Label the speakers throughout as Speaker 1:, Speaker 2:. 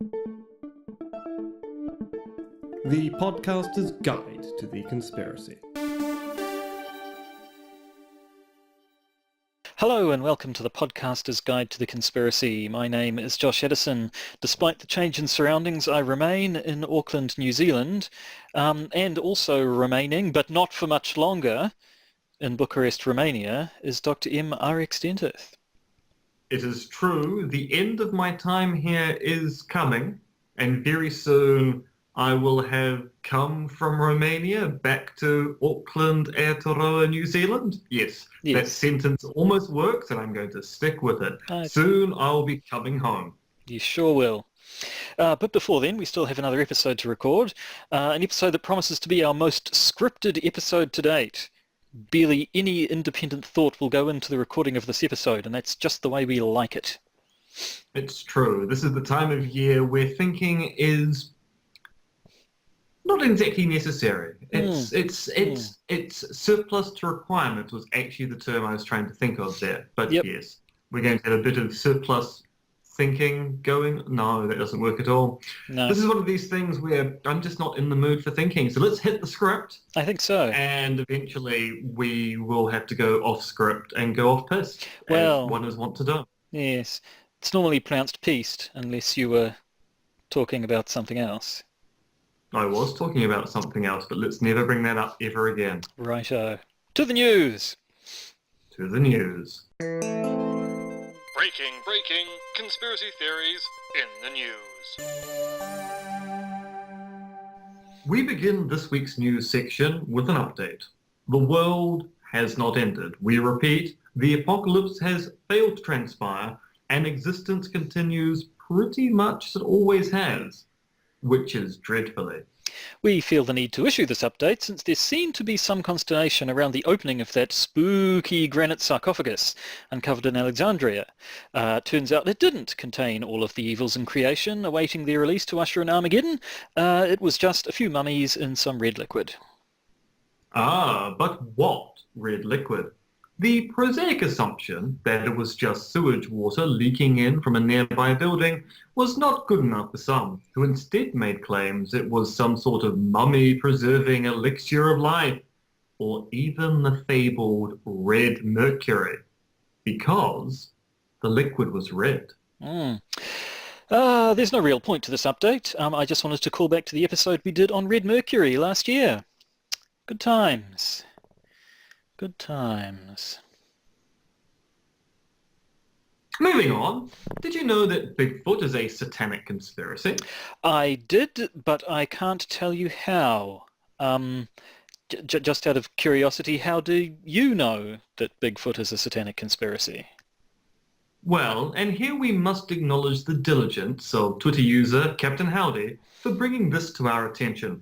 Speaker 1: The Podcaster's Guide to the Conspiracy.
Speaker 2: Hello and welcome to the Podcaster's Guide to the Conspiracy. My name is Josh Edison. Despite the change in surroundings, I remain in Auckland, New Zealand, and also remaining, but not for much longer, in Bucharest, Romania, is Dr. M. RX Dentith.
Speaker 3: It is true. The end of my time here is coming, and very soon I will have come from Romania back to Auckland, Aotearoa, New Zealand. Yes, that sentence almost works, and I'm going to stick with it. Soon I'll be coming home.
Speaker 2: You sure will. But before then, we still have another episode to record, an episode that promises to be our most scripted episode to date. Barely any independent thought will go into the recording of this episode, and that's just the way we like it.
Speaker 3: It's true. This is the time of year where thinking is not exactly necessary. It's surplus to requirement was actually the term I was trying to think of there. But yes, we're going to have a bit of surplus thinking going. No, that doesn't work at all.
Speaker 2: No.
Speaker 3: This is one of these things where I'm just not in the mood for thinking. So let's hit the script.
Speaker 2: I think so.
Speaker 3: And eventually we will have to go off script and go off piste,
Speaker 2: well,
Speaker 3: as one is wont to do.
Speaker 2: Yes. It's normally pronounced piste unless you were talking about something else.
Speaker 3: I was talking about something else, but let's never bring that up ever again.
Speaker 2: Righto. To the news!
Speaker 3: To the news.
Speaker 4: Breaking conspiracy theories in the news.
Speaker 3: We begin this week's news section with an update. The world has not ended. We repeat, the apocalypse has failed to transpire, and existence continues pretty much as it always has, which is dreadfully.
Speaker 2: We feel the need to issue this update since there seemed to be some consternation around the opening of that spooky granite sarcophagus uncovered in Alexandria. Turns out it didn't contain all of the evils in creation awaiting their release to usher in Armageddon. It was just a few mummies in some red liquid.
Speaker 3: Ah, but what red liquid? The prosaic assumption that it was just sewage water leaking in from a nearby building was not good enough for some, who instead made claims it was some sort of mummy-preserving elixir of life, or even the fabled red mercury, because the liquid was red.
Speaker 2: There's no real point to this update. I just wanted to call back to the episode we did on red mercury last year. Good times. Good times.
Speaker 3: Moving on, did you know that Bigfoot is a satanic conspiracy?
Speaker 2: I did, but I can't tell you how. Just out of curiosity, how do you know that Bigfoot is a satanic conspiracy?
Speaker 3: Well, and here we must acknowledge the diligence of Twitter user Captain Howdy for bringing this to our attention.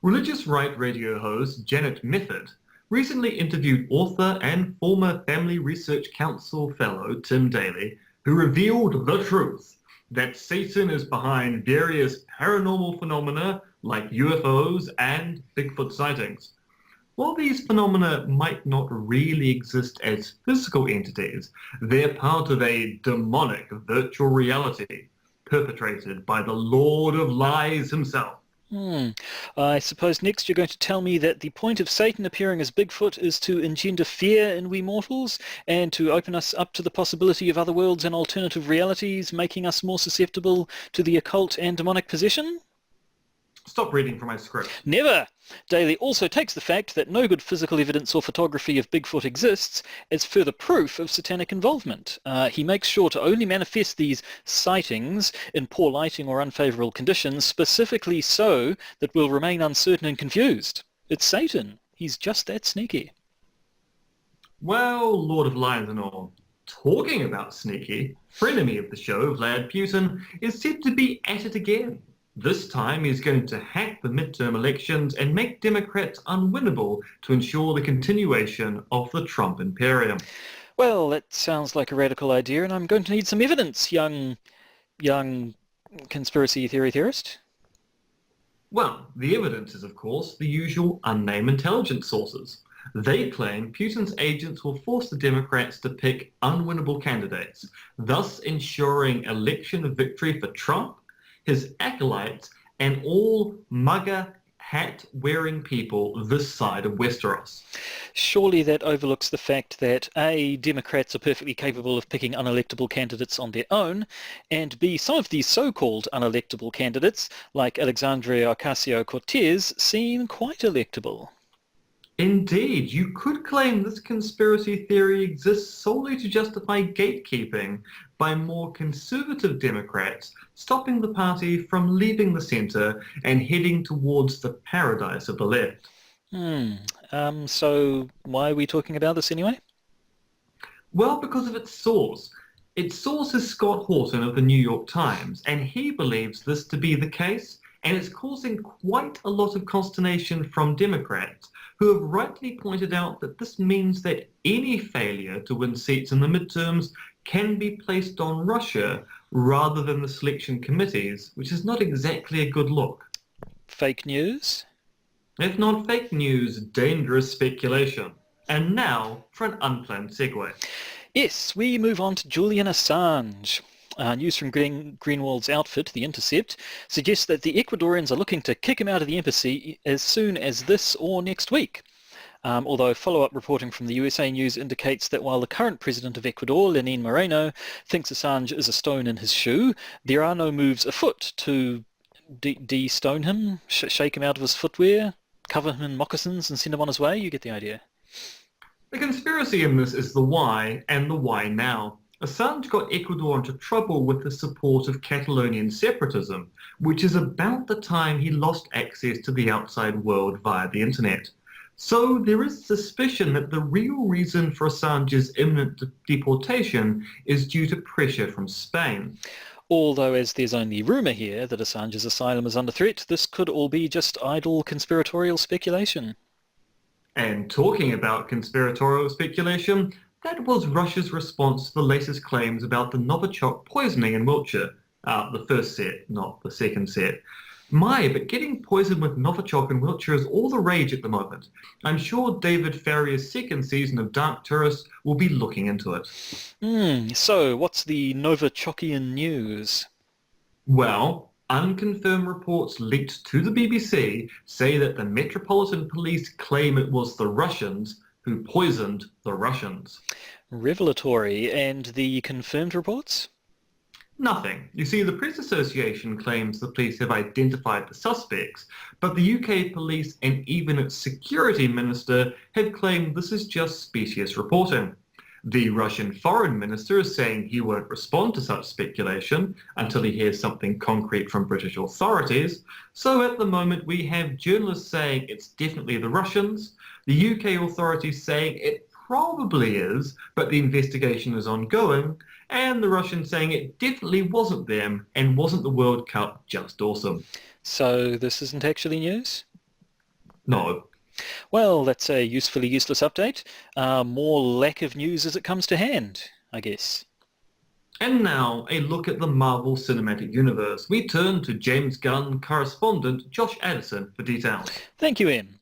Speaker 3: Religious right radio host Janet Method recently interviewed author and former Family Research Council fellow Tim Daly, who revealed the truth that Satan is behind various paranormal phenomena like UFOs and Bigfoot sightings. While these phenomena might not really exist as physical entities, they're part of a demonic virtual reality perpetrated by the Lord of Lies himself.
Speaker 2: I suppose next you're going to tell me that the point of Satan appearing as Bigfoot is to engender fear in we mortals and to open us up to the possibility of other worlds and alternative realities, making us more susceptible to the occult and demonic possession?
Speaker 3: Stop reading from my script.
Speaker 2: Never! Daly also takes the fact that no good physical evidence or photography of Bigfoot exists as further proof of satanic involvement. He makes sure to only manifest these sightings in poor lighting or unfavourable conditions, specifically so that we'll remain uncertain and confused. It's Satan. He's just that sneaky.
Speaker 3: Well, Lord of Lions and all, talking about sneaky, frenemy of the show, Vlad Putin, is said to be at it again. This time he's going to hack the midterm elections and make Democrats unwinnable to ensure the continuation of the Trump imperium.
Speaker 2: Well, that sounds like a radical idea, and I'm going to need some evidence, young conspiracy theory theorist.
Speaker 3: Well, the evidence is, of course, the usual unnamed intelligence sources. They claim Putin's agents will force the Democrats to pick unwinnable candidates, thus ensuring election victory for Trump, his acolytes, and all mugger hat-wearing people this side of Westeros.
Speaker 2: Surely that overlooks the fact that A, Democrats are perfectly capable of picking unelectable candidates on their own, and B, some of these so-called unelectable candidates, like Alexandria Ocasio-Cortez, seem quite electable.
Speaker 3: Indeed, you could claim this conspiracy theory exists solely to justify gatekeeping by more conservative Democrats stopping the party from leaving the centre and heading towards the paradise of the left.
Speaker 2: So why are we talking about this anyway?
Speaker 3: Well, because of its source. Its source is Scott Horton of the New York Times, and he believes this to be the case, and it's causing quite a lot of consternation from Democrats, who have rightly pointed out that this means that any failure to win seats in the midterms can be placed on Russia rather than the selection committees, which is not exactly a good look.
Speaker 2: Fake news?
Speaker 3: If not fake news, dangerous speculation. And now for an unplanned segue.
Speaker 2: Yes, we move on to Julian Assange. News from Greenwald's outfit, The Intercept, suggests that the Ecuadorians are looking to kick him out of the embassy as soon as this or next week. Although follow-up reporting from the USA News indicates that while the current president of Ecuador, Lenin Moreno, thinks Assange is a stone in his shoe, there are no moves afoot to de-stone him, shake him out of his footwear, cover him in moccasins and send him on his way. You get the idea.
Speaker 3: The conspiracy in this is the why, and the why now. Assange got Ecuador into trouble with the support of Catalonian separatism, which is about the time he lost access to the outside world via the internet. So there is suspicion that the real reason for Assange's imminent deportation is due to pressure from Spain.
Speaker 2: Although, as there's only rumour here that Assange's asylum is under threat, this could all be just idle conspiratorial speculation.
Speaker 3: And talking about conspiratorial speculation, that was Russia's response to the latest claims about the Novichok poisoning in Wiltshire. The first set, not the second set. But getting poisoned with Novichok in Wiltshire is all the rage at the moment. I'm sure David Farrier's second season of Dark Tourist will be looking into it.
Speaker 2: So, what's the Novichokian news?
Speaker 3: Well, unconfirmed reports leaked to the BBC say that the Metropolitan Police claim it was the Russians who poisoned the Russians.
Speaker 2: Revelatory. And the confirmed reports?
Speaker 3: Nothing. You see, the Press Association claims the police have identified the suspects, but the UK police and even its security minister have claimed this is just specious reporting. The Russian foreign minister is saying he won't respond to such speculation until he hears something concrete from British authorities. So at the moment we have journalists saying it's definitely the Russians, the UK authorities saying it probably is, but the investigation is ongoing, and the Russians saying it definitely wasn't them and wasn't the World Cup just awesome.
Speaker 2: So this isn't actually news?
Speaker 3: No.
Speaker 2: Well, that's a usefully useless update. More lack of news as it comes to hand, I guess.
Speaker 3: And now, a look at the Marvel Cinematic Universe. We turn to James Gunn correspondent Josh Addison for details.
Speaker 2: Thank you, Em.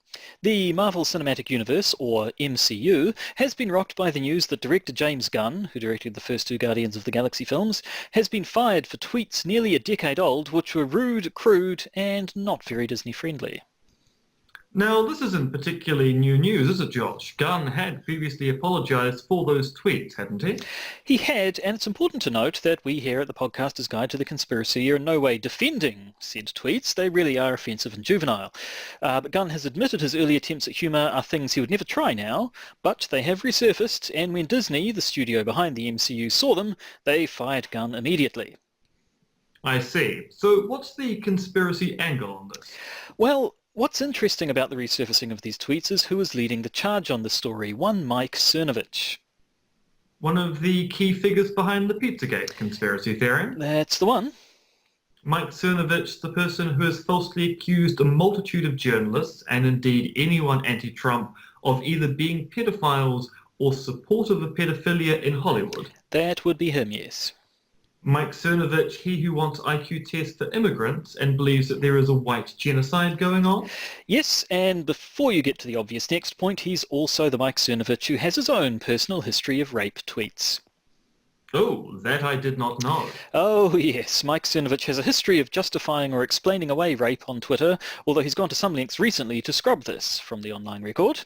Speaker 2: The Marvel Cinematic Universe, or MCU, has been rocked by the news that director James Gunn, who directed the first two Guardians of the Galaxy films, has been fired for tweets nearly a decade old which were rude, crude, and not very Disney-friendly.
Speaker 3: Now, this isn't particularly new news, is it, Josh? Gunn had previously apologised for those tweets, hadn't he?
Speaker 2: He had, and it's important to note that we here at the Podcaster's Guide to the Conspiracy are in no way defending said tweets. They really are offensive and juvenile. But Gunn has admitted his early attempts at humour are things he would never try now, but they have resurfaced, and when Disney, the studio behind the MCU, saw them, they fired Gunn immediately.
Speaker 3: I see. So what's the conspiracy angle on this?
Speaker 2: Well, what's interesting about the resurfacing of these tweets is who is leading the charge on the story, one Mike Cernovich.
Speaker 3: One of the key figures behind the Pizzagate conspiracy theory.
Speaker 2: That's the one.
Speaker 3: Mike Cernovich, the person who has falsely accused a multitude of journalists, and indeed anyone anti-Trump, of either being pedophiles or supportive of pedophilia in Hollywood.
Speaker 2: That would be him, yes.
Speaker 3: Mike Cernovich, he who wants IQ tests for immigrants and believes that there is a white genocide going on?
Speaker 2: Yes, and before you get to the obvious next point, he's also the Mike Cernovich who has his own personal history of rape tweets.
Speaker 3: Oh, that I did not know.
Speaker 2: Oh yes, Mike Cernovich has a history of justifying or explaining away rape on Twitter, although he's gone to some lengths recently to scrub this from the online record.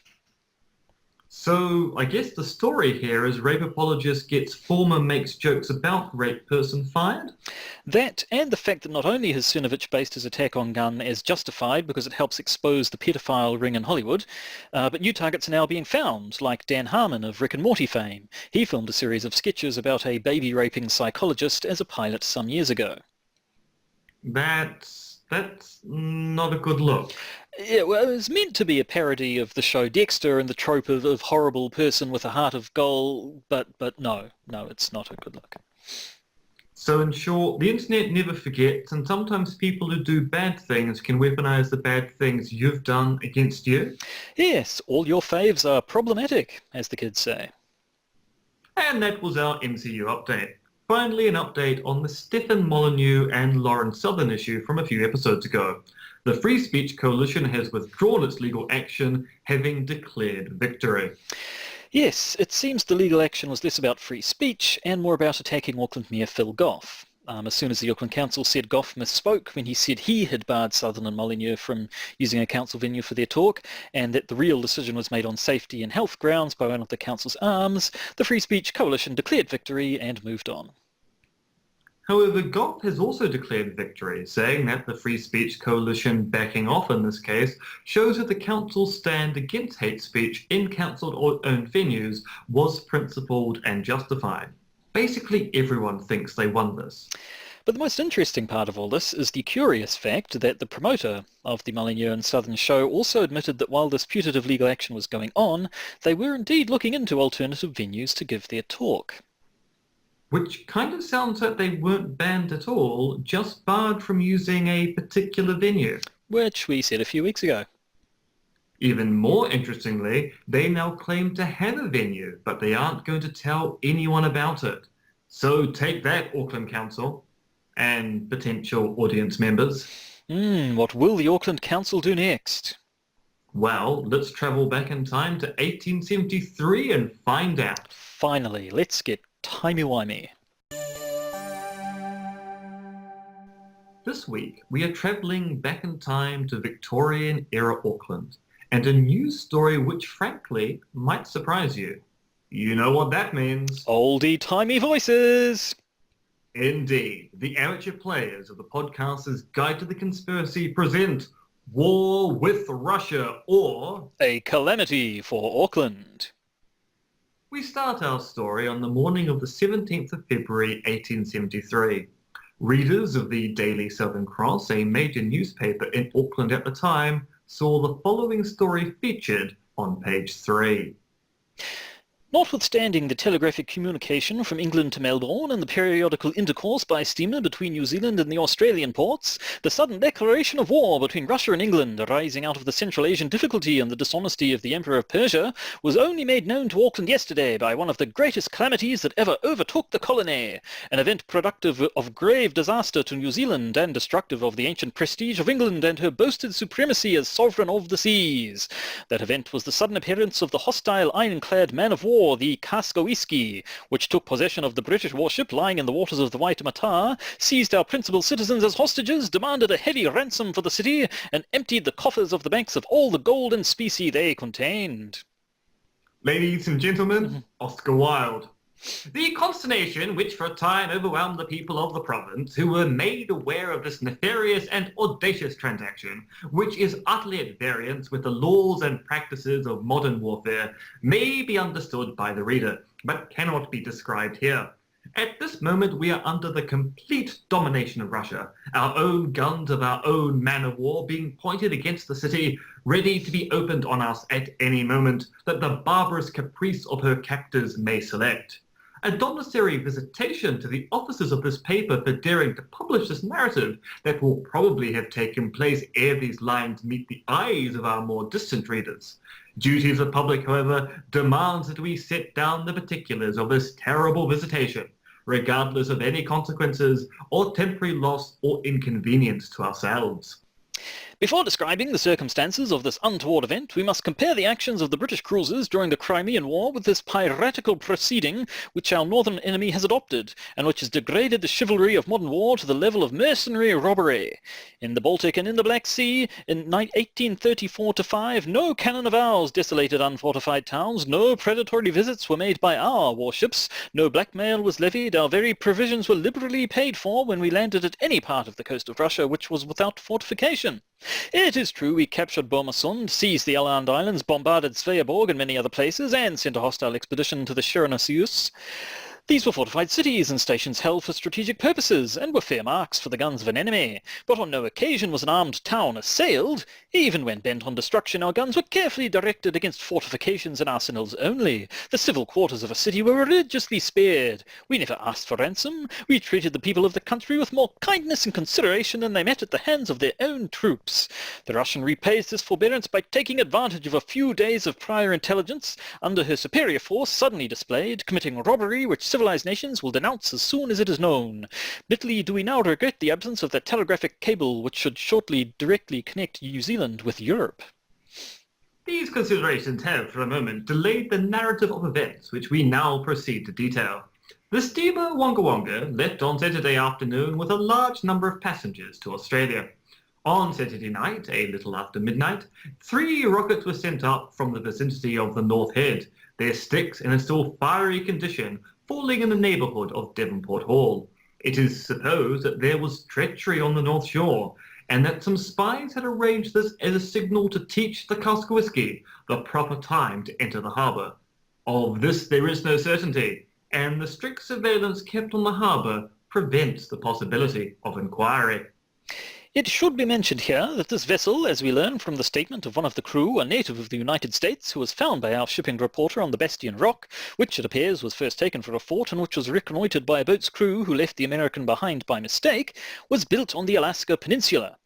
Speaker 3: So I guess the story here is rape apologist gets former makes jokes about rape person fired?
Speaker 2: That, and the fact that not only has Cernovich based his attack on Gunn as justified because it helps expose the pedophile ring in Hollywood, but new targets are now being found, like Dan Harmon of Rick and Morty fame. He filmed a series of sketches about a baby-raping psychologist as a pilot some years ago.
Speaker 3: That's not a good look.
Speaker 2: Yeah, well, it was meant to be a parody of the show Dexter and the trope of horrible person with a heart of gold, but no, it's not a good look.
Speaker 3: So in short, the internet never forgets, and sometimes people who do bad things can weaponize the bad things you've done against you.
Speaker 2: Yes, all your faves are problematic, as the kids say.
Speaker 3: And that was our MCU update. Finally, an update on the Stefan Molyneux and Lauren Southern issue from a few episodes ago. The Free Speech Coalition has withdrawn its legal action, having declared victory.
Speaker 2: Yes, it seems the legal action was less about free speech and more about attacking Auckland Mayor Phil Goff. As soon as the Auckland Council said Goff misspoke when he said he had barred Southern and Molyneux from using a council venue for their talk, and that the real decision was made on safety and health grounds by one of the council's arms, the Free Speech Coalition declared victory and moved on.
Speaker 3: However, Goff has also declared victory, saying that the Free Speech Coalition backing off in this case shows that the council's stand against hate speech in council-owned venues was principled and justified. Basically, everyone thinks they won this.
Speaker 2: But the most interesting part of all this is the curious fact that the promoter of the Molyneux and Southern show also admitted that while this putative legal action was going on, they were indeed looking into alternative venues to give their talk.
Speaker 3: Which kind of sounds like they weren't banned at all, just barred from using a particular venue.
Speaker 2: Which we said a few weeks ago.
Speaker 3: Even more interestingly, they now claim to have a venue, but they aren't going to tell anyone about it. So take that, Auckland Council, and potential audience members.
Speaker 2: What will the Auckland Council do next?
Speaker 3: Well, let's travel back in time to 1873 and find out.
Speaker 2: Finally, let's get timey-wimey.
Speaker 3: This week, we are travelling back in time to Victorian-era Auckland, and a news story which, frankly, might surprise you. You know what that means.
Speaker 2: Oldey-timey voices!
Speaker 3: Indeed. The amateur players of the podcast's Guide to the Conspiracy present War with Russia, or
Speaker 2: A Calamity for Auckland.
Speaker 3: We start our story on the morning of the 17th of February 1873. Readers of the Daily Southern Cross, a major newspaper in Auckland at the time, saw the following story featured on page 3.
Speaker 2: Notwithstanding the telegraphic communication from England to Melbourne and the periodical intercourse by steamer between New Zealand and the Australian ports, the sudden declaration of war between Russia and England arising out of the Central Asian difficulty and the dishonesty of the Emperor of Persia was only made known to Auckland yesterday by one of the greatest calamities that ever overtook the colony, an event productive of grave disaster to New Zealand and destructive of the ancient prestige of England and her boasted supremacy as sovereign of the seas. That event was the sudden appearance of the hostile ironclad man-of-war, the Kaskoiski, which took possession of the British warship lying in the waters of the Waitemata, seized our principal citizens as hostages, demanded a heavy ransom for the city, and emptied the coffers of the banks of all the gold and specie they contained.
Speaker 3: Ladies and gentlemen, Oscar Wilde. The consternation which for a time overwhelmed the people of the province, who were made aware of this nefarious and audacious transaction, which is utterly at variance with the laws and practices of modern warfare, may be understood by the reader, but cannot be described here. At this moment we are under the complete domination of Russia, our own guns of our own man-of-war being pointed against the city, ready to be opened on us at any moment that the barbarous caprice of her captors may select. A domiciliary visitation to the offices of this paper for daring to publish this narrative that will probably have taken place ere these lines meet the eyes of our more distant readers. Duty of the public, however, demands that we set down the particulars of this terrible visitation, regardless of any consequences or temporary loss or inconvenience to ourselves.
Speaker 2: Before describing the circumstances of this untoward event, we must compare the actions of the British cruisers during the Crimean War with this piratical proceeding which our northern enemy has adopted, and which has degraded the chivalry of modern war to the level of mercenary robbery. In the Baltic and in the Black Sea, in 1834-5, no cannon of ours desolated unfortified towns, no predatory visits were made by our warships, no blackmail was levied, our very provisions were liberally paid for when we landed at any part of the coast of Russia which was without fortification. It is true we captured Bomasund, seized the Åland Islands, bombarded Sveaborg and many other places, and sent a hostile expedition to the Sherenasius. These were fortified cities and stations held for strategic purposes, and were fair marks for the guns of an enemy. But on no occasion was an armed town assailed. Even when bent on destruction, our guns were carefully directed against fortifications and arsenals only. The civil quarters of a city were religiously spared. We never asked for ransom. We treated the people of the country with more kindness and consideration than they met at the hands of their own troops. The Russian repays this forbearance by taking advantage of a few days of prior intelligence under her superior force suddenly displayed, committing robbery which civilized nations will denounce as soon as it is known. Bitterly do we now regret the absence of that telegraphic cable which should shortly directly connect New Zealand with Europe.
Speaker 3: These considerations have, for a moment, delayed the narrative of events which we now proceed to detail. The steamer Wonga Wonga left on Saturday afternoon with a large number of passengers to Australia. On Saturday night, a little after midnight, 3 rockets were sent up from the vicinity of the North Head, their sticks in a still fiery condition, falling in the neighbourhood of Devonport Hall. It is supposed that there was treachery on the North Shore, and that some spies had arranged this as a signal to teach the Kaskawhisky the proper time to enter the harbour. Of this there is no certainty, and the strict surveillance kept on the harbour prevents the possibility of inquiry.
Speaker 2: It should be mentioned here that this vessel, as we learn from the statement of one of the crew, a native of the United States, who was found by our shipping reporter on the Bastion Rock, which it appears was first taken for a fort and which was reconnoitred by a boat's crew who left the American behind by mistake, was built on the Alaska Peninsula.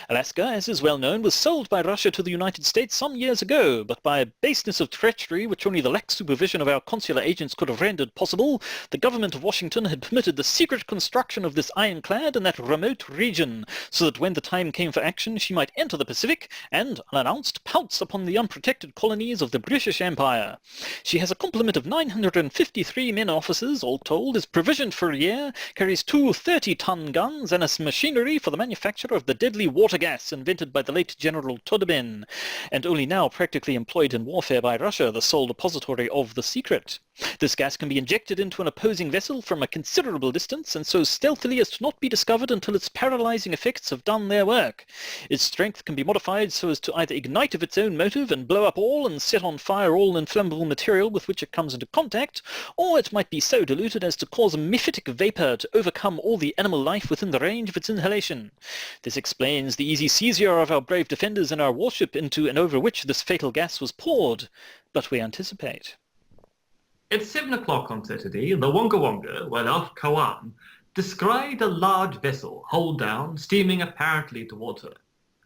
Speaker 2: Alaska, as is well known, was sold by Russia to the United States some years ago, but by a baseness of treachery which only the lax supervision of our consular agents could have rendered possible, the government of Washington had permitted the secret construction of this ironclad in that remote region, so that when the time came for action she might enter the Pacific and, unannounced, pounce upon the unprotected colonies of the British Empire. She has a complement of 953 men and officers, all told, is provisioned for a year, carries 2 30-ton guns, and has machinery for the manufacture of the deadly water gas invented by the late General Todobin, and only now practically employed in warfare by Russia, the sole depository of the secret. This gas can be injected into an opposing vessel from a considerable distance, and so stealthily as to not be discovered until its paralyzing effects have done their work. Its strength can be modified so as to either ignite of its own motive and blow up all and set on fire all inflammable material with which it comes into contact, or it might be so diluted as to cause a mephitic vapor to overcome all the animal life within the range of its inhalation. This explains the easy seizure of our brave defenders in our warship into and over which this fatal gas was poured. But we anticipate.
Speaker 3: At 7 o'clock on Saturday, the Wonga Wonga, well off Kauan, descried a large vessel, hull down, steaming apparently towards her.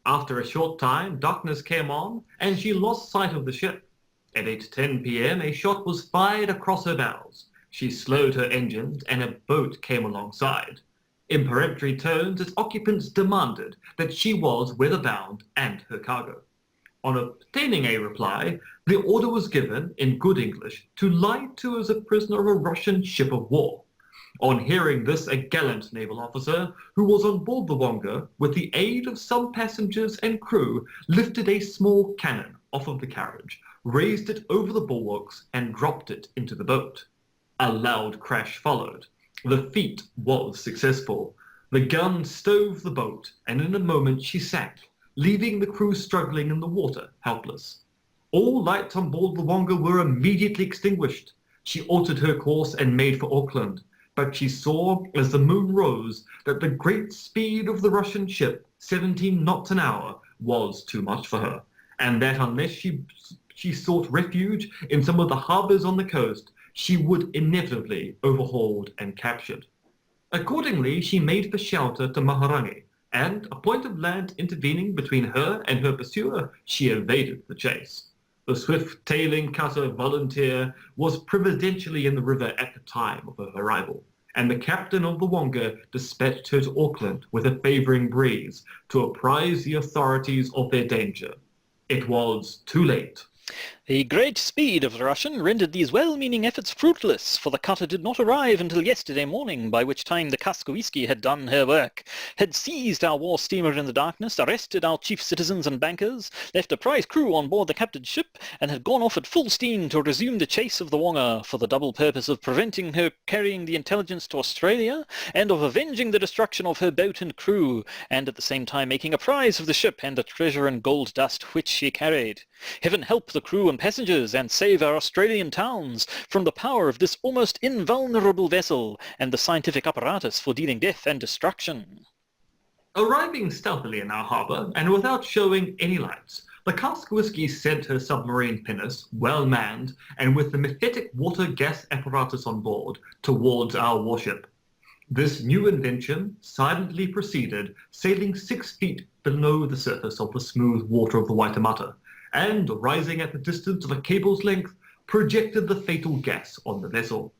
Speaker 3: After a short time, darkness came on, and she lost sight of the ship. At 8:10 p.m., a shot was fired across her bows. She slowed her engines, and a boat came alongside. In peremptory tones, its occupants demanded that she was weather-bound and her cargo. On obtaining a reply, the order was given, in good English, to lie to as a prisoner of a Russian ship of war. On hearing this, a gallant naval officer, who was on board the Wonga, with the aid of some passengers and crew, lifted a small cannon off of the carriage, raised it over the bulwarks, and dropped it into the boat. A loud crash followed. The feat was successful. The gun stove the boat, and in a moment she sank, leaving the crew struggling in the water, helpless. All lights on board the Wonga were immediately extinguished. She altered her course and made for Auckland, but she saw, as the moon rose, that the great speed of the Russian ship, 17 knots an hour, was too much for her, and that unless she sought refuge in some of the harbours on the coast, she would inevitably overhauled and captured. Accordingly, she made for shelter to Maharangi, and, a point of land intervening between her and her pursuer, she evaded the chase. The swift-tailing cutter Volunteer was providentially in the river at the time of her arrival, and the captain of the Wonga dispatched her to Auckland with a favouring breeze to apprise the authorities of their danger. It was too late.
Speaker 2: The great speed of the Russian rendered these well-meaning efforts fruitless, for the cutter did not arrive until yesterday morning, by which time the Kaskowiski had done her work, had seized our war steamer in the darkness, arrested our chief citizens and bankers, left a prize crew on board the captured ship, and had gone off at full steam to resume the chase of the Wonga, for the double purpose of preventing her carrying the intelligence to Australia, and of avenging the destruction of her boat and crew, and at the same time making a prize of the ship and the treasure and gold dust which she carried. Heaven help the crew and passengers, and save our Australian towns from the power of this almost invulnerable vessel and the scientific apparatus for dealing death and destruction.
Speaker 3: Arriving stealthily in our harbour, and without showing any lights, the Kaskowiski sent her submarine pinnace, well manned, and with the mephitic water-gas apparatus on board, towards our warship. This new invention silently proceeded, sailing 6 feet below the surface of the smooth water of the Waitemata, and, rising at the distance of a cable's length, projected the fatal gas on the vessel.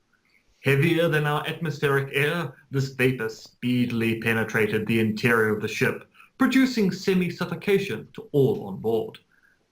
Speaker 3: Heavier than our atmospheric air, this vapour speedily penetrated the interior of the ship, producing semi-suffocation to all on board.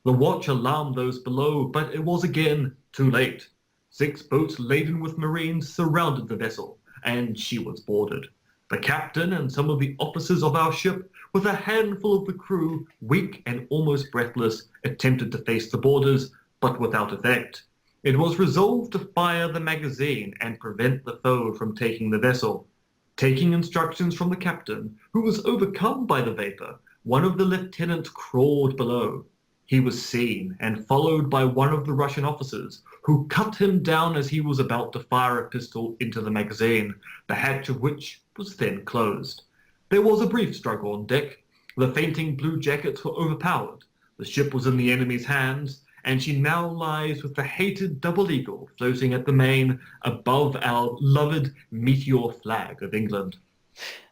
Speaker 3: The watch alarmed those below, but it was again too late. 6 boats laden with marines surrounded the vessel, and she was boarded. The captain and some of the officers of our ship, with a handful of the crew, weak and almost breathless, attempted to face the boarders, but without effect. It was resolved to fire the magazine and prevent the foe from taking the vessel. Taking instructions from the captain, who was overcome by the vapour, one of the lieutenants crawled below. He was seen and followed by one of the Russian officers, who cut him down as he was about to fire a pistol into the magazine, the hatch of which was then closed. There was a brief struggle on deck. The fainting blue jackets were overpowered. The ship was in the enemy's hands, and she now lies with the hated double eagle floating at the main above our loved meteor flag of England.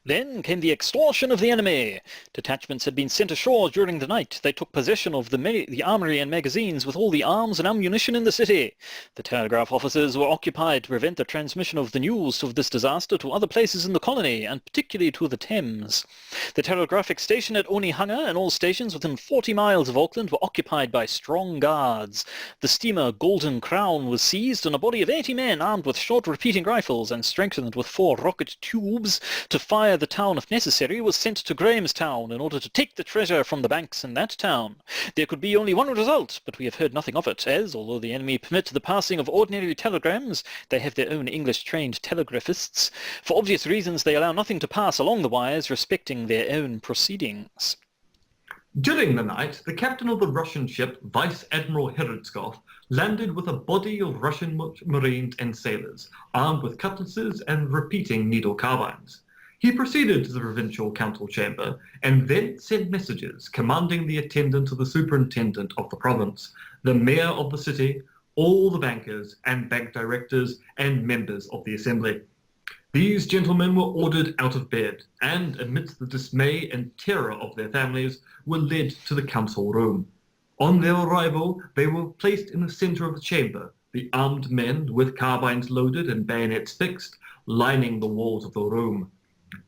Speaker 2: Then came the extortion of the enemy. Detachments had been sent ashore during the night. They took possession of the armoury and magazines with all the arms and ammunition in the city. The telegraph officers were occupied to prevent the transmission of the news of this disaster to other places in the colony, and particularly to the Thames. The telegraphic station at Onehunga and all stations within 40 miles of Auckland were occupied by strong guards. The steamer Golden Crown was seized, and a body of 80 men armed with short repeating rifles and strengthened with 4 rocket tubes to fire the town if necessary was sent to Grahamstown in order to take the treasure from the banks in that town. There could be only one result, but we have heard nothing of it, as, although the enemy permit the passing of ordinary telegrams, they have their own English-trained telegraphists. For obvious reasons, they allow nothing to pass along the wires respecting their own proceedings.
Speaker 3: During the night, the captain of the Russian ship, Vice Admiral Herodskov, landed with a body of Russian marines and sailors, armed with cutlasses and repeating needle carbines. He proceeded to the provincial council chamber and then sent messages commanding the attendance of the superintendent of the province, the mayor of the city, all the bankers and bank directors and members of the assembly. These gentlemen were ordered out of bed and, amidst the dismay and terror of their families, were led to the council room. On their arrival, they were placed in the centre of the chamber, the armed men, with carbines loaded and bayonets fixed, lining the walls of the room.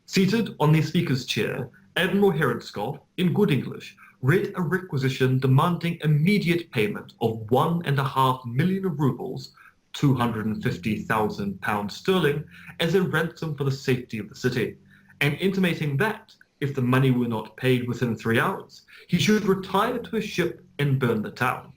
Speaker 3: Seated on the speaker's chair, Admiral Herodskov, in good English, read a requisition demanding immediate payment of 1.5 million of rubles, £250,000 as a ransom for the safety of the city, and intimating that, if the money were not paid within 3 hours, he should retire to his ship and burn the town.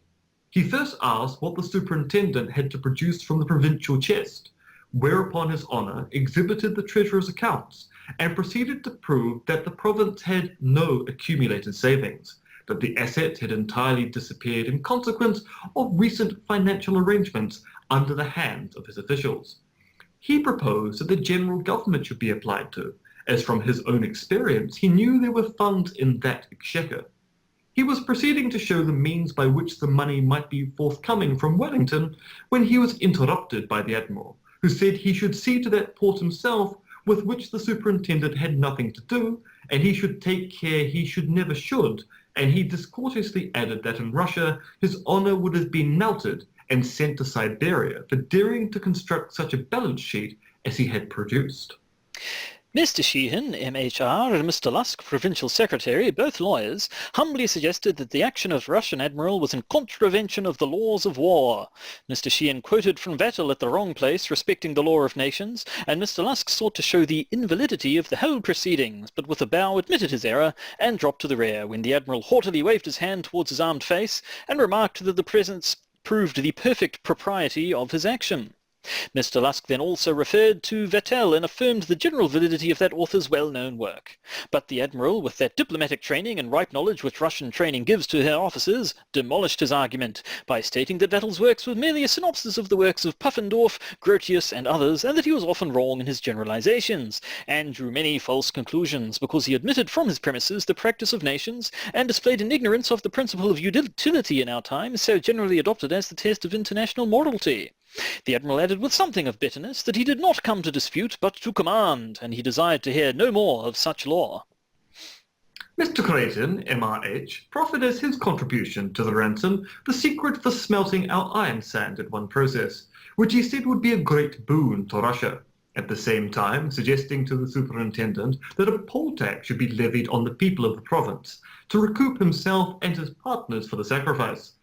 Speaker 3: He first asked what the superintendent had to produce from the provincial chest, whereupon His Honour exhibited the treasurer's accounts and proceeded to prove that the province had no accumulated savings, that the asset had entirely disappeared in consequence of recent financial arrangements under the hands of his officials. He proposed that the general government should be applied to, as from his own experience he knew there were funds in that exchequer. He was proceeding to show the means by which the money might be forthcoming from Wellington when he was interrupted by the Admiral, who said he should see to that port himself, with which the superintendent had nothing to do, and he should take care he should never should, and he discourteously added that in Russia His Honour would have been melted and sent to Siberia for daring to construct such a balance sheet as he had produced.
Speaker 2: Mr. Sheehan, MHR, and Mr. Lusk, Provincial Secretary, both lawyers, humbly suggested that the action of the Russian admiral was in contravention of the laws of war. Mr. Sheehan quoted from Vattel at the wrong place respecting the law of nations, and Mr. Lusk sought to show the invalidity of the whole proceedings, but with a bow admitted his error and dropped to the rear when the admiral haughtily waved his hand towards his armed face and remarked that the presence proved the perfect propriety of his action. Mr. Lusk then also referred to Vattel and affirmed the general validity of that author's well-known work. But the Admiral, with that diplomatic training and ripe knowledge which Russian training gives to her officers, demolished his argument by stating that Vattel's works were merely a synopsis of the works of Puffendorf, Grotius and others, and that he was often wrong in his generalizations, and drew many false conclusions because he admitted from his premises the practice of nations and displayed an ignorance of the principle of utility in our time, so generally adopted as the test of international morality. The Admiral added with something of bitterness that he did not come to dispute but to command, and he desired to hear no more of such law.
Speaker 3: Mr. Creighton, MRH, proffered as his contribution to the ransom the secret for smelting our iron sand in one process, which he said would be a great boon to Russia, at the same time suggesting to the superintendent that a poll tax should be levied on the people of the province to recoup himself and his partners for the sacrifice.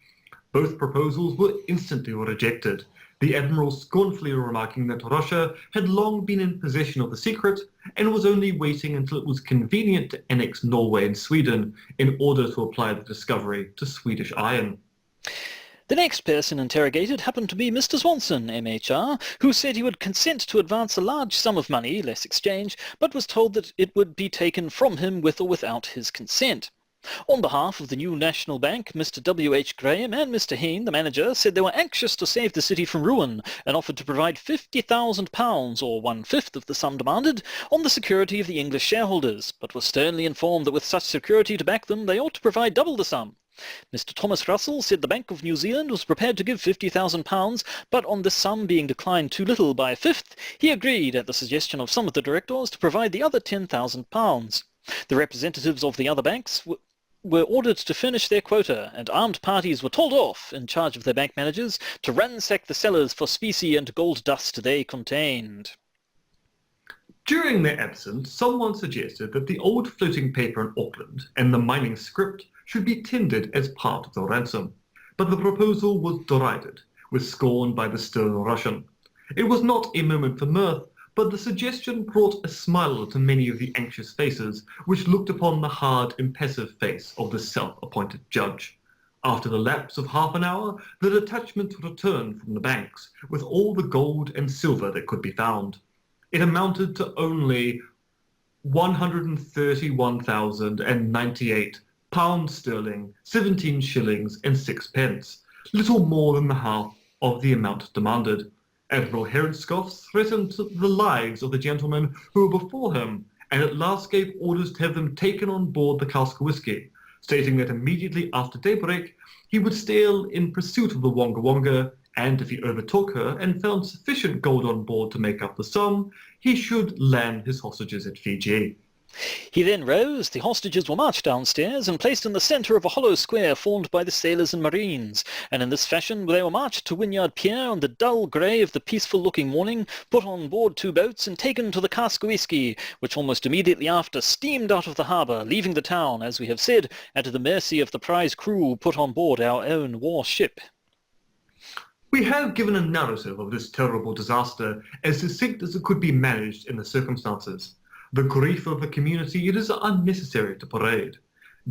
Speaker 3: Both proposals were instantly rejected, the Admiral scornfully remarking that Russia had long been in possession of the secret and was only waiting until it was convenient to annex Norway and Sweden in order to apply the discovery to Swedish iron.
Speaker 2: The next person interrogated happened to be Mr. Swanson, MHR, who said he would consent to advance a large sum of money, less exchange, but was told that it would be taken from him with or without his consent. On behalf of the new National Bank, Mr. W.H. Graham and Mr. Heen, the manager, said they were anxious to save the city from ruin and offered to provide £50,000, or one-fifth of the sum demanded, on the security of the English shareholders, but were sternly informed that with such security to back them, they ought to provide double the sum. Mr. Thomas Russell said the Bank of New Zealand was prepared to give £50,000, but on this sum being declined too little by a fifth, he agreed, at the suggestion of some of the directors, to provide the other £10,000. The representatives of the other banks were ordered to finish their quota, and armed parties were told off, in charge of their bank managers, to ransack the cellars for specie and gold dust they contained.
Speaker 3: During their absence, someone suggested that the old floating paper in Auckland and the mining script should be tendered as part of the ransom, but the proposal was derided, with scorn by the stern Russian. It was not a moment for mirth, but the suggestion brought a smile to many of the anxious faces which looked upon the hard, impassive face of the self-appointed judge. After the lapse of half an hour, the detachment returned from the banks with all the gold and silver that could be found. It amounted to only £131,098 sterling, 17 shillings and 6 pence, little more than the half of the amount demanded. Admiral Herenskov threatened the lives of the gentlemen who were before him, and at last gave orders to have them taken on board the cask of whisky, stating that immediately after daybreak he would sail in pursuit of the Wonga Wonga, and if he overtook her and found sufficient gold on board to make up the sum, he should land his hostages at Fiji.
Speaker 2: He then rose, the hostages were marched downstairs and placed in the centre of a hollow square formed by the sailors and marines, and in this fashion they were marched to Wynyard Pier on the dull grey of the peaceful-looking morning, put on board 2 boats and taken to the cask of whisky, which almost immediately after steamed out of the harbour, leaving the town, as we have said, at the mercy of the prize crew put on board our own warship.
Speaker 3: We have given a narrative of this terrible disaster as succinct as it could be managed in the circumstances. The grief of the community it is unnecessary to parade.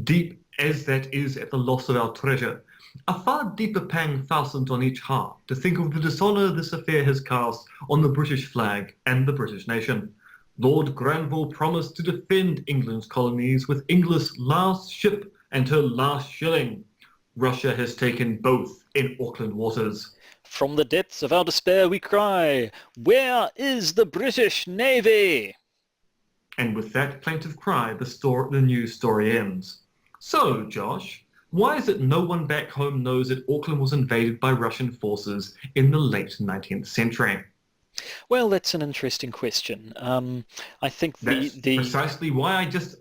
Speaker 3: Deep as that is at the loss of our treasure, a far deeper pang fastened on each heart to think of the dishonour this affair has cast on the British flag and the British nation. Lord Granville promised to defend England's colonies with England's last ship and her last shilling. Russia has taken both in Auckland waters.
Speaker 2: From the depths of our despair we cry, "Where is the British Navy?"
Speaker 3: And with that plaintive cry, the news story ends. So, Josh, why is it no one back home knows that Auckland was invaded by Russian forces in the late 19th century?
Speaker 2: Well, that's an interesting question. I think
Speaker 3: That's precisely why I just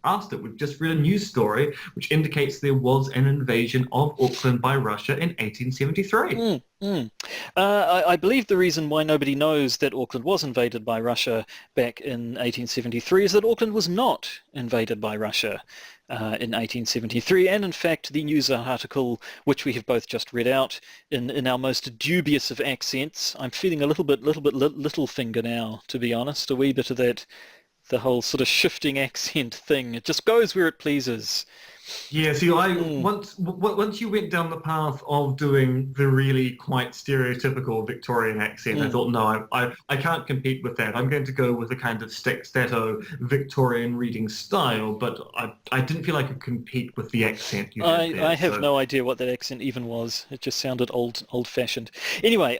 Speaker 3: asked it. We've just read a news story which indicates there was an invasion of Auckland by Russia in 1873.
Speaker 2: I believe the reason why nobody knows that Auckland was invaded by Russia back in 1873 is that Auckland was not invaded by Russia in 1873, and in fact the news article, which we have both just read out in our most dubious of accents, I'm feeling a little bit Littlefinger now, to be honest, a wee bit of that, the whole sort of shifting accent thing. It just goes where it pleases.
Speaker 3: Yeah, see, once you went down the path of doing the really quite stereotypical Victorian accent, I thought, no, I can't compete with that. I'm going to go with a kind of staccato Victorian reading style, but I didn't feel I could compete with the accent you had there.
Speaker 2: I have no idea what that accent even was. It just sounded old-fashioned. Anyway,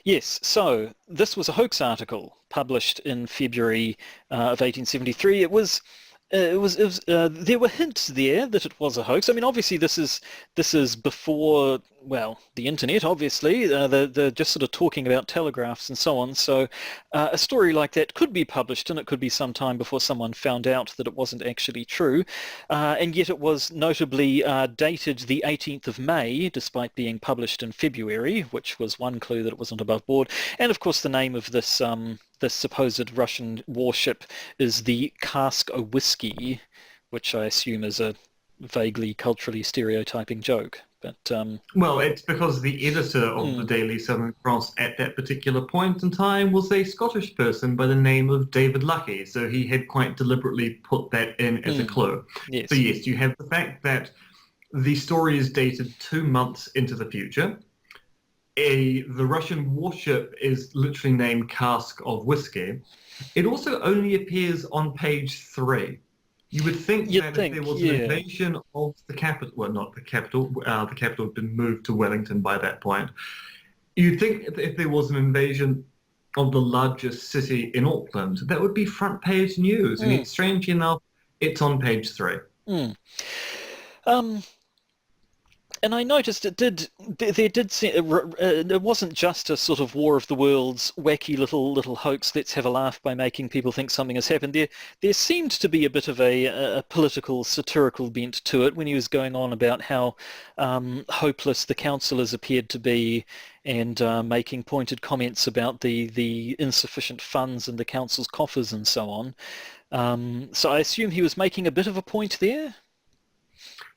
Speaker 2: yes, so this was a hoax article published in February of 1873. There were hints there that it was a hoax. I mean, obviously this is before, well, the internet, obviously. They're just sort of talking about telegraphs and so on. So a story like that could be published, and it could be some time before someone found out that it wasn't actually true. And yet it was notably dated the 18th of May, despite being published in February, which was one clue that it wasn't above board. And of course the name of this supposed Russian warship is the Cask o' Whiskey, which I assume is a vaguely culturally stereotyping joke. But
Speaker 3: well, it's because the editor of the Daily Southern Cross at that particular point in time was a Scottish person by the name of David Lucky, so he had quite deliberately put that in as a clue.
Speaker 2: Yes.
Speaker 3: So yes, you have the fact that the story is dated 2 months into the future. The Russian warship is literally named Cask of Whiskey. It also only appears on page 3. You would think if there was an invasion of the capital, well, not the capital had been moved to Wellington by that point. You'd think if there was an invasion of the largest city in Auckland, that would be front page news. And strangely enough, it's on page 3.
Speaker 2: And I noticed it wasn't just a sort of War of the Worlds wacky little hoax, let's have a laugh by making people think something has happened. There seemed to be a bit of a political, satirical bent to it when he was going on about how hopeless the councillors appeared to be, and making pointed comments about the insufficient funds in the council's coffers and so on. So I assume he was making a bit of a point there?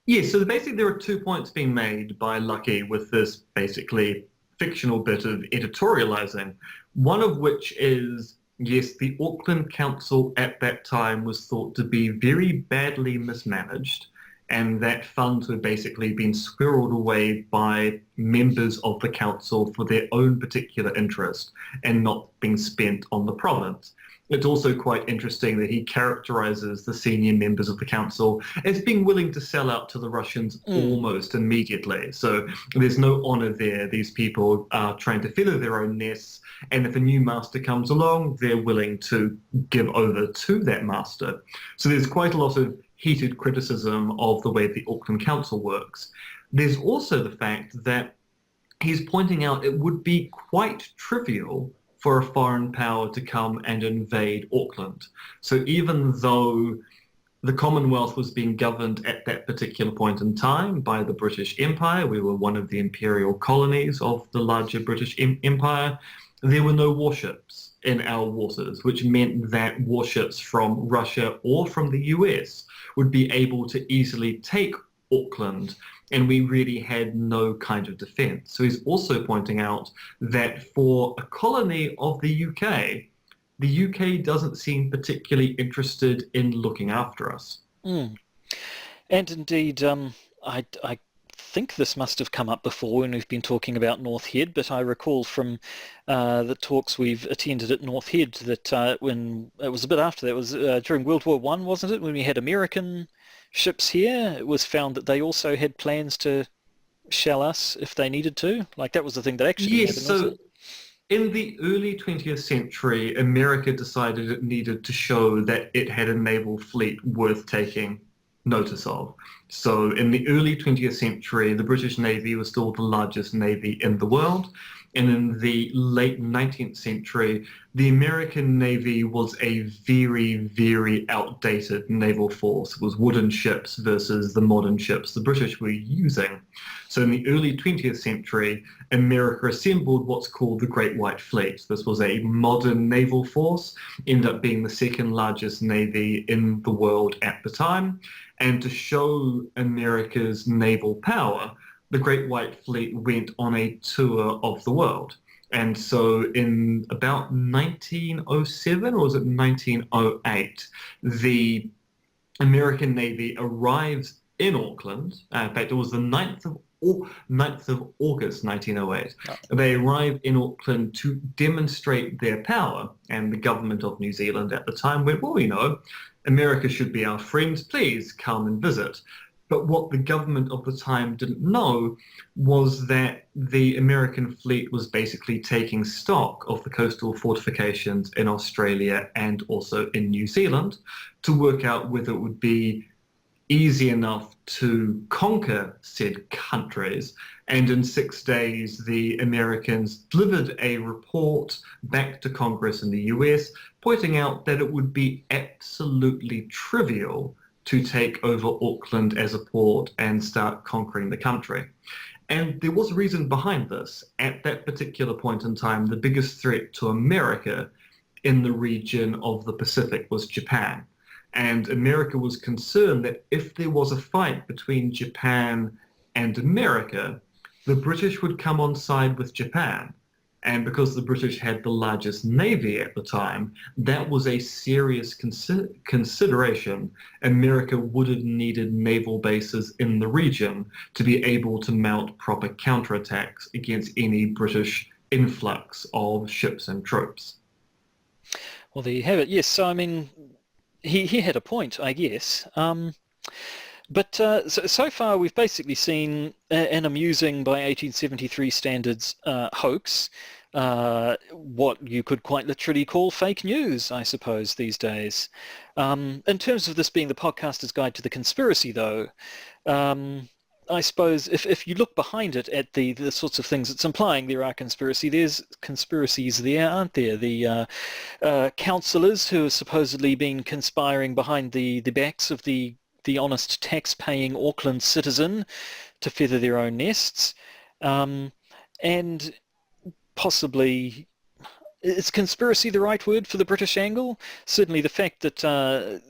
Speaker 3: Yes, so basically there are 2 points being made by Lucky with this basically fictional bit of editorializing. One of which is, yes, the Auckland Council at that time was thought to be very badly mismanaged, and that funds were basically being squirreled away by members of the council for their own particular interest and not being spent on the province. It's also quite interesting that he characterizes the senior members of the council as being willing to sell out to the Russians almost immediately. So there's no honor there. These people are trying to feather their own nests, and if a new master comes along, they're willing to give over to that master. So there's quite a lot of heated criticism of the way the Auckland Council works. There's also the fact that he's pointing out it would be quite trivial for a foreign power to come and invade Auckland. So even though the Commonwealth was being governed at that particular point in time by the British Empire, we were one of the imperial colonies of the larger British Empire, there were no warships in our waters, which meant that warships from Russia or from the US would be able to easily take Auckland, and we really had no kind of defence. So he's also pointing out that for a colony of the UK doesn't seem particularly interested in looking after us.
Speaker 2: And indeed, I think this must have come up before when we've been talking about North Head, but I recall from the talks we've attended at North Head that when it was a bit after that, it was during World War I, wasn't it, when we had American ships here, it was found that they also had plans to shell us if they needed to. Like, that was the thing that actually happened.
Speaker 3: Yes, so in the early 20th century, America decided it needed to show that it had a naval fleet worth taking notice of. So in the early 20th century, the British Navy was still the largest navy in the world. And in the late 19th century, the American Navy was a very, very outdated naval force. It was wooden ships versus the modern ships the British were using. So in the early 20th century, America assembled what's called the Great White Fleet. This was a modern naval force, ended up being the second largest navy in the world at the time. And to show America's naval power, the Great White Fleet went on a tour of the world. And so in about 1907, or was it 1908, the American Navy arrives in Auckland. In fact, it was the 9th of August 1908. They arrived in Auckland to demonstrate their power, and the government of New Zealand at the time went, well, America should be our friends, please come and visit. But what the government of the time didn't know was that the American fleet was basically taking stock of the coastal fortifications in Australia and also in New Zealand to work out whether it would be easy enough to conquer said countries. And in 6 days, the Americans delivered a report back to Congress in the US, pointing out that it would be absolutely trivial to take over Auckland as a port and start conquering the country. And there was a reason behind this. At that particular point in time, the biggest threat to America in the region of the Pacific was Japan. And America was concerned that if there was a fight between Japan and America, the British would come on side with Japan. And because the British had the largest navy at the time, that was a serious consideration. America would have needed naval bases in the region to be able to mount proper counterattacks against any British influx of ships and troops.
Speaker 2: Well, there you have it. Yes, so he had a point, I guess. But so far we've basically seen an amusing, by 1873 standards, hoax, what you could quite literally call fake news, I suppose, these days. In terms of this being the podcaster's guide to the conspiracy, though, I suppose if you look behind it at the sorts of things it's implying there are there's conspiracies there, aren't there? The councillors who have supposedly been conspiring behind the backs of the honest tax-paying Auckland citizen to feather their own nests, and possibly, is conspiracy the right word for the British angle? Certainly the fact that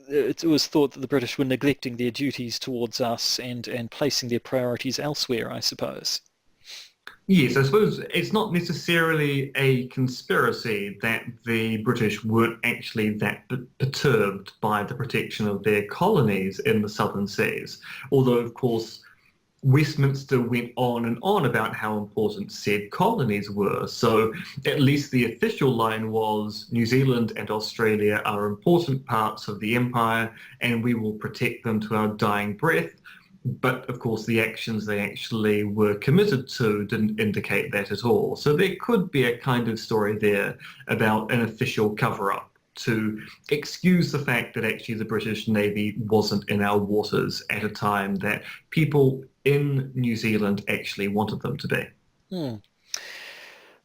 Speaker 2: it was thought that the British were neglecting their duties towards us and placing their priorities elsewhere, I suppose.
Speaker 3: Yes, I suppose it's not necessarily a conspiracy that the British weren't actually that perturbed by the protection of their colonies in the southern seas. Although, of course, Westminster went on and on about how important said colonies were. So at least the official line was New Zealand and Australia are important parts of the empire and we will protect them to our dying breath. But of course, the actions they actually were committed to didn't indicate that at all. So there could be a kind of story there about an official cover-up to excuse the fact that actually the British Navy wasn't in our waters at a time that people in New Zealand actually wanted them to be.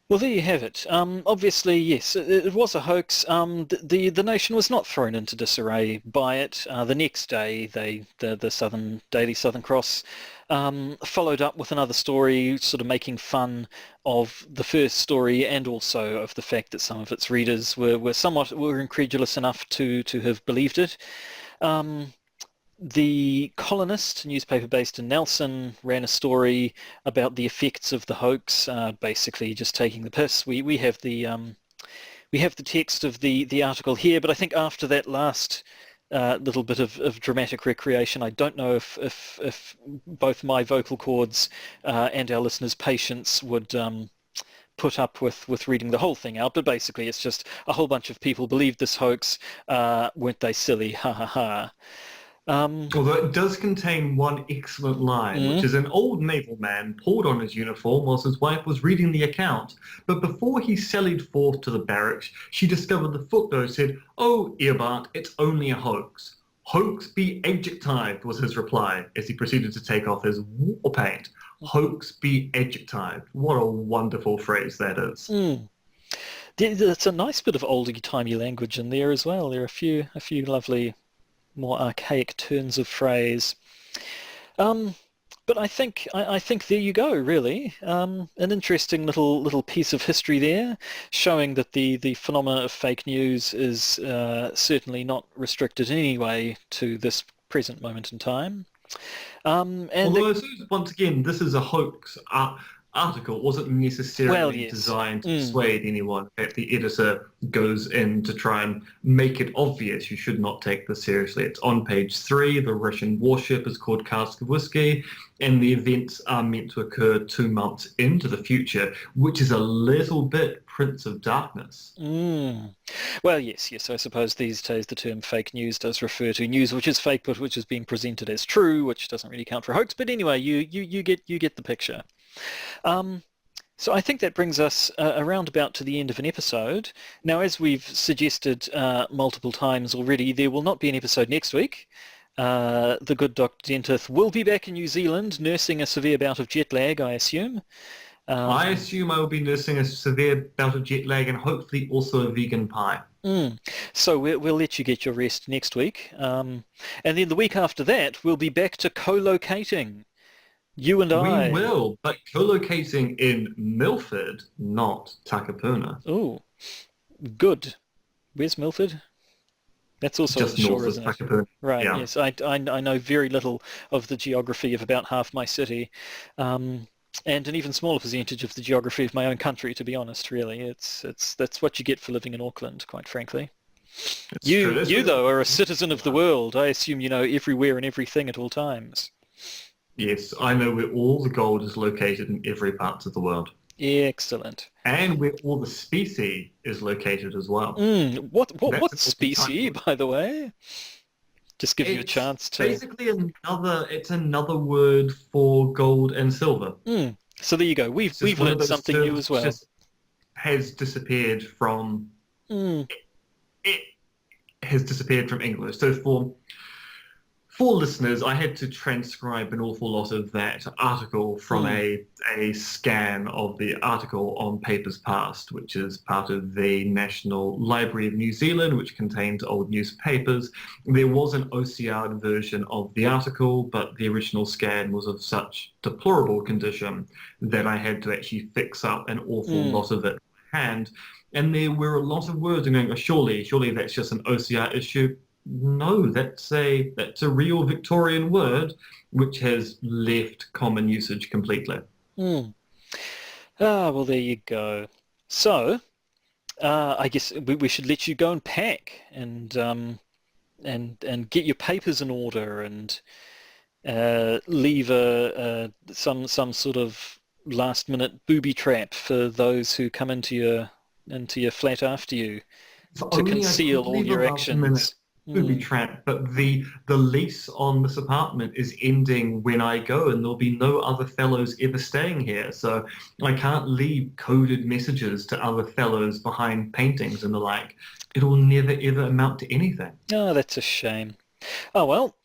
Speaker 2: Well, there you have it. Obviously, yes, it was a hoax. The nation was not thrown into disarray by it. The next day, the Daily Southern Cross followed up with another story, sort of making fun of the first story and also of the fact that some of its readers were incredulous enough to have believed it. The Colonist, newspaper based in Nelson, ran a story about the effects of the hoax, basically just taking the piss. We have the text of the article here, but I think after that last little bit of dramatic recreation, I don't know if both my vocal cords and our listeners' patience would put up with reading the whole thing out. But basically, it's just a whole bunch of people believed this hoax. Weren't they silly? Ha ha ha.
Speaker 3: Although it does contain one excellent line, which is an old naval man pulled on his uniform whilst his wife was reading the account. But before he sallied forth to the barracks, she discovered the footnote said, "Oh, Earbart, it's only a hoax." "Hoax be adjectived," was his reply, as he proceeded to take off his war paint. Hoax be adjectived. What a wonderful phrase that is.
Speaker 2: It's a nice bit of oldie-timey language in there as well. There are a few lovely, more archaic turns of phrase. But I think there you go, really. An interesting little piece of history there, showing that the phenomena of fake news is certainly not restricted in any way to this present moment in time.
Speaker 3: Although, once again, this is a hoax article. It wasn't necessarily designed to persuade anyone. In fact, the editor goes in to try and make it obvious you should not take this seriously. It's on page 3. The Russian warship is called Cask of Whiskey, and the events are meant to occur 2 months into the future, which is a little bit Prince of Darkness.
Speaker 2: Well, yes, I suppose these days the term fake news does refer to news which is fake but which is being presented as true, which doesn't really count for hoax. But anyway, you get the picture. So I think that brings us around about to the end of an episode. Now, as we've suggested multiple times already, there will not be an episode next week. The good Dr. Dentith will be back in New Zealand nursing a severe bout of jet lag, I assume.
Speaker 3: I assume I will be nursing a severe bout of jet lag and hopefully also a vegan pie.
Speaker 2: So we'll let you get your rest next week. And then the week after that, we'll be back to co-locating. You and I.
Speaker 3: We will, but co-locating in Milford, not Takapuna.
Speaker 2: Oh, good. Where's Milford? That's also
Speaker 3: just
Speaker 2: the shore,
Speaker 3: north
Speaker 2: isn't
Speaker 3: of
Speaker 2: it?
Speaker 3: Takapuna.
Speaker 2: Right,
Speaker 3: Yeah.
Speaker 2: yes. I know very little of the geography of about half my city. And an even smaller percentage of the geography of my own country, to be honest, really. That's what you get for living in Auckland, quite frankly. You though, are a citizen of the world. I assume you know everywhere and everything at all times.
Speaker 3: Yes, I know where all the gold is located in every part of the world.
Speaker 2: Excellent.
Speaker 3: And where all the species is located as well.
Speaker 2: What's species, by the way? Just give you a chance to...
Speaker 3: Basically it's another word for gold and silver.
Speaker 2: So there you go. We've learned something new as well.
Speaker 3: Just has disappeared from... It has disappeared from English. So for listeners, I had to transcribe an awful lot of that article from a scan of the article on Papers Past, which is part of the National Library of New Zealand, which contains old newspapers. There was an OCR'd version of the article, but the original scan was of such deplorable condition that I had to actually fix up an awful lot of it by hand. And there were a lot of words, and going, surely that's just an OCR issue. No, that's a real Victorian word which has left common usage completely.
Speaker 2: Well, there you go. So, I guess we should let you go and pack and get your papers in order and leave some sort of last-minute booby trap for those who come into your flat after you to conceal all your actions.
Speaker 3: Booby trap, but the lease on this apartment is ending when I go, and there'll be no other fellows ever staying here, so I can't leave coded messages to other fellows behind paintings and the like. It'll never ever amount to anything.
Speaker 2: Oh, that's a shame. Oh well,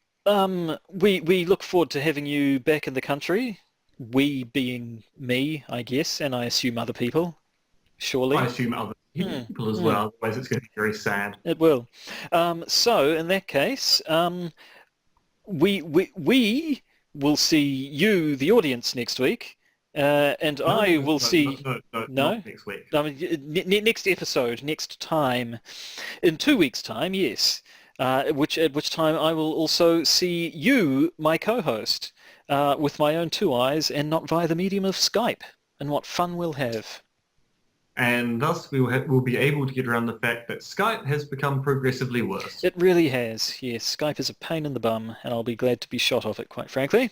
Speaker 2: we look forward to having you back in the country. We being me, I guess, and I assume other people. Surely.
Speaker 3: I assume other people as well, otherwise it's going to be very sad.
Speaker 2: It will. So in that case, we will see you, the audience, next week, and I will see...
Speaker 3: No, not next week.
Speaker 2: I mean, next episode, next time, in 2 weeks' time, yes. At which time I will also see you, my co-host, with my own 2 eyes and not via the medium of Skype. And what fun we'll have.
Speaker 3: And thus we'll be able to get around the fact that Skype has become progressively worse.
Speaker 2: It really has, yes. Skype is a pain in the bum, and I'll be glad to be shot of it, quite frankly.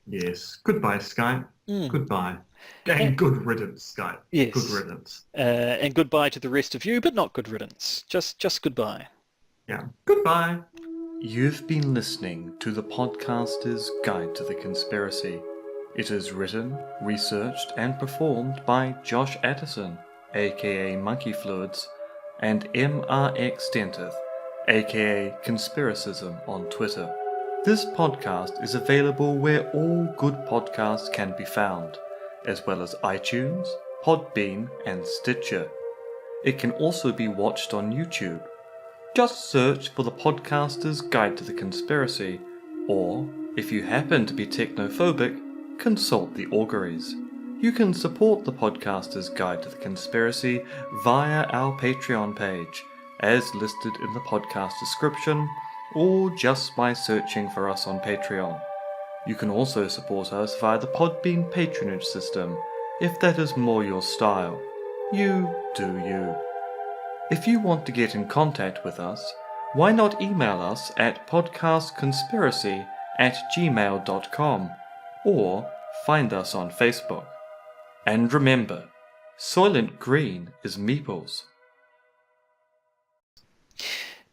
Speaker 3: Yes. Goodbye, Skype. Goodbye. And good riddance, Skype.
Speaker 2: Yes.
Speaker 3: Good riddance.
Speaker 2: And goodbye to the rest of you, but not good riddance. Just goodbye.
Speaker 3: Yeah. Goodbye.
Speaker 1: You've been listening to the podcaster's Guide to the Conspiracy. It is written, researched and performed by Josh Addison, aka Monkey Fluids, and MRX Dentith, aka Conspiracism on Twitter. This podcast is available where all good podcasts can be found, as well as iTunes, Podbean, and Stitcher. It can also be watched on YouTube. Just search for the Podcaster's Guide to the Conspiracy, or, if you happen to be technophobic, consult the auguries. You can support the Podcaster's Guide to the Conspiracy via our Patreon page, as listed in the podcast description, or just by searching for us on Patreon. You can also support us via the Podbean patronage system, if that is more your style. You do you. If you want to get in contact with us, why not email us at podcastconspiracy@gmail.com, or find us on Facebook. And remember, Soylent Green is Meeples.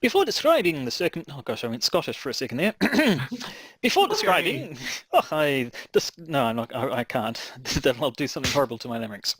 Speaker 2: Before describing the oh gosh, I went Scottish for a second there. Before describing, no, I'm not. I can't. That'll do something horrible to my larynx.